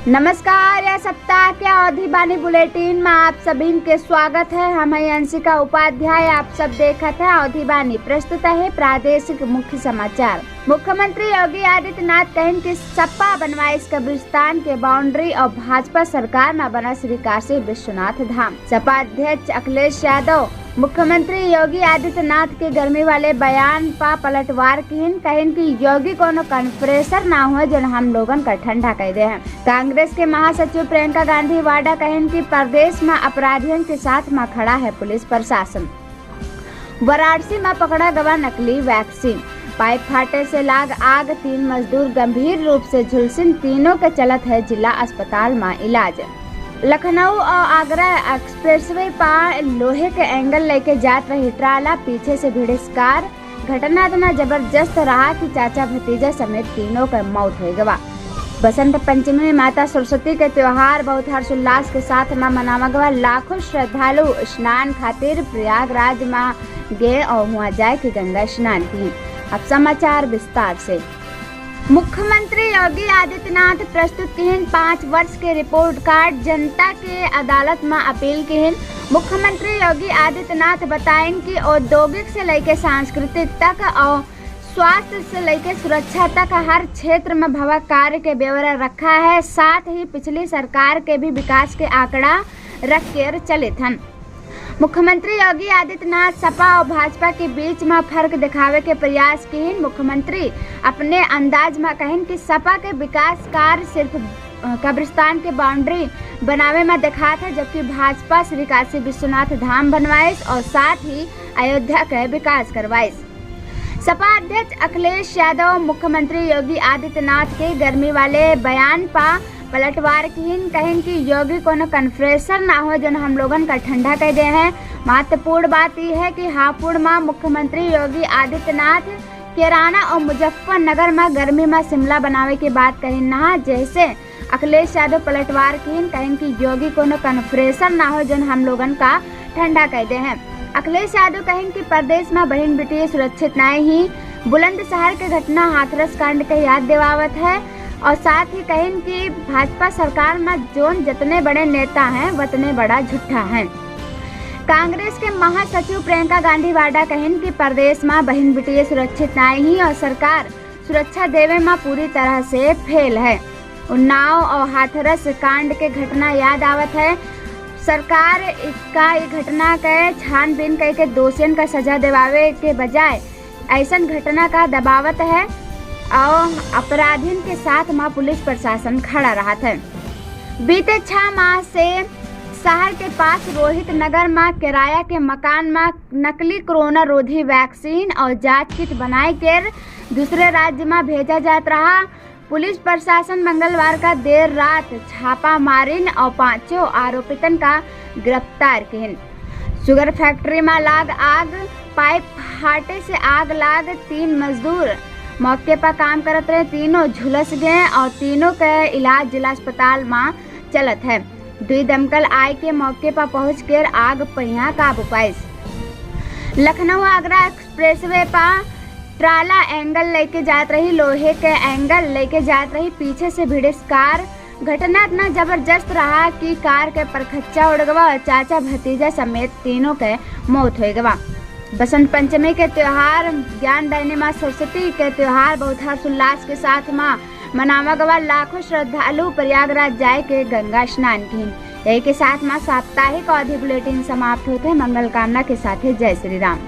नमस्कार, यह सप्ताह के अवधि बानी बुलेटिन में आप सभी के स्वागत है। हम अंशिका उपाध्याय। आप सब देखत है अवधि बानी। प्रस्तुत है प्रादेशिक मुख्य समाचार। मुख्यमंत्री योगी आदित्यनाथ कहन कि सपा बनवाइस कब्रिस्तान के बाउंड्री और भाजपा सरकार में बना श्री काशी विश्वनाथ धाम। सपा अध्यक्ष अखिलेश यादव मुख्यमंत्री योगी आदित्यनाथ के गर्मी वाले बयान पर पलटवार कहन कि योगी कोनो कन्फ्रेसर ना हो जो हम लोगन का ठंडा कह दे हैं। कांग्रेस के महासचिव प्रियंका गांधी वाड्रा कहन कि प्रदेश में अपराधियों के साथ में खड़ा है पुलिस प्रशासन। वाराणसी में पकड़ा गवा नकली वैक्सीन। पाइप फाटे से लाग आग, 3 मजदूर गंभीर रूप से झुलसिन, तीनों के चलत है जिला अस्पताल में इलाज। लखनऊ और आगरा एक्सप्रेसवे पर लोहे के एंगल लेके जात रही ट्राला, पीछे से भिड़ी कार। घटना इतना जबरदस्त रहा कि चाचा भतीजा समेत तीनों का मौत हो गवा। बसंत पंचमी में माता सरस्वती के त्योहार बहुत हर्षोल्लास के साथ में मनावा गवा। लाखों श्रद्धालु स्नान खातिर प्रयागराज में गए और वहाँ जाए के गंगा स्नान की। अब समाचार विस्तार से। मुख्यमंत्री योगी आदित्यनाथ प्रस्तुत किहन 5 वर्ष के रिपोर्ट कार्ड, जनता के अदालत में अपील किहन। मुख्यमंत्री योगी आदित्यनाथ बताएं कि औद्योगिक से लेकर सांस्कृतिक तक और स्वास्थ्य से लेकर सुरक्षा तक हर क्षेत्र में भवा कार्य के ब्यौरा रखा है। साथ ही पिछली सरकार के भी विकास के आंकड़ा रख कर चले थे। मुख्यमंत्री योगी आदित्यनाथ सपा और भाजपा के बीच में फर्क दिखावे के प्रयास किए। मुख्यमंत्री अपने अंदाज में कहन कि सपा के विकास कार्य सिर्फ कब्रिस्तान के बाउंड्री बनावे में दिखा था, जबकि भाजपा श्री काशी विश्वनाथ धाम बनवाइस और साथ ही अयोध्या के विकास करवाइस। सपा अध्यक्ष अखिलेश यादव मुख्यमंत्री योगी आदित्यनाथ के गर्मी वाले बयान पर पलटवार कहन कि योगी कोनो कन्फ्रेसर ना हो जो हम लोगन का ठंडा कह दे हैं। महत्वपूर्ण बात यह है कि हापुड़ में मुख्यमंत्री योगी आदित्यनाथ कैराना और मुजफ्फरनगर में गर्मी में शिमला बनावे की बात कही ना। जैसे अखिलेश यादव पलटवार कहन कि योगी कोनो कन्फ्रेसर ना हो जो हम लोगन का ठंडा कह दे हैं। अखिलेश यादव कहन कि प्रदेश में बहन बेटी सुरक्षित नहीं ही। बुलंदशहर के घटना हाथरस कांड के याद दिलावत है और साथ ही कहन कि भाजपा सरकार में जोन जितने बड़े नेता हैं उतने बड़ा झूठा है। कांग्रेस के महासचिव प्रियंका गांधी वाड्रा कहन कि प्रदेश में बहन बेटी सुरक्षित नहीं और सरकार सुरक्षा देवे में पूरी तरह से फेल है। उन्नाव और हाथरस कांड के घटना याद आवत है। सरकार इसका घटना के छानबीन करके दोषियों का सजा दिलावे के बजाय ऐसा घटना का दबावत है और अपराधियों के साथ मां पुलिस प्रशासन खड़ा रहा था। बीते 6 माह से शहर के पास रोहित नगर में किराया के मकान में नकली कोरोना रोधी वैक्सीन और जांच किट बनाए कर दूसरे राज्य में भेजा जाता रहा। पुलिस प्रशासन मंगलवार का देर रात छापा मारिन और 5 आरोपितन का गिरफ्तार किन। शुगर फैक्ट्री में लाग आग, पाइप फाटे से आग लाग, 3 मजदूर मौके पर काम करत रहे, तीनों झुलस गए और तीनों का इलाज जिला अस्पताल में चलत है। 2 दमकल आय के मौके पर पहुंच कर आग पहिया काबू पाइस। लखनऊ आगरा एक्सप्रेसवे पर ट्राला एंगल लेके जात रही, लोहे के एंगल लेके जात रही, पीछे से भिड़ी कार। घटना इतना जबरदस्त रहा कि कार के परखच्चा उड़ गवा और चाचा भतीजा समेत तीनों के मौत हो गवा। बसंत पंचमी के त्योहार, ज्ञान दायिनी मां सरस्वती के त्योहार बहुत हर्षोल्लास के साथ मां मनावा गवा। लाखों श्रद्धालु प्रयागराज जाए के गंगा स्नान की। यही के साथ मां साप्ताहिक अवधि बुलेटिन समाप्त होते हैं। मंगल कामना के साथ जय श्री राम।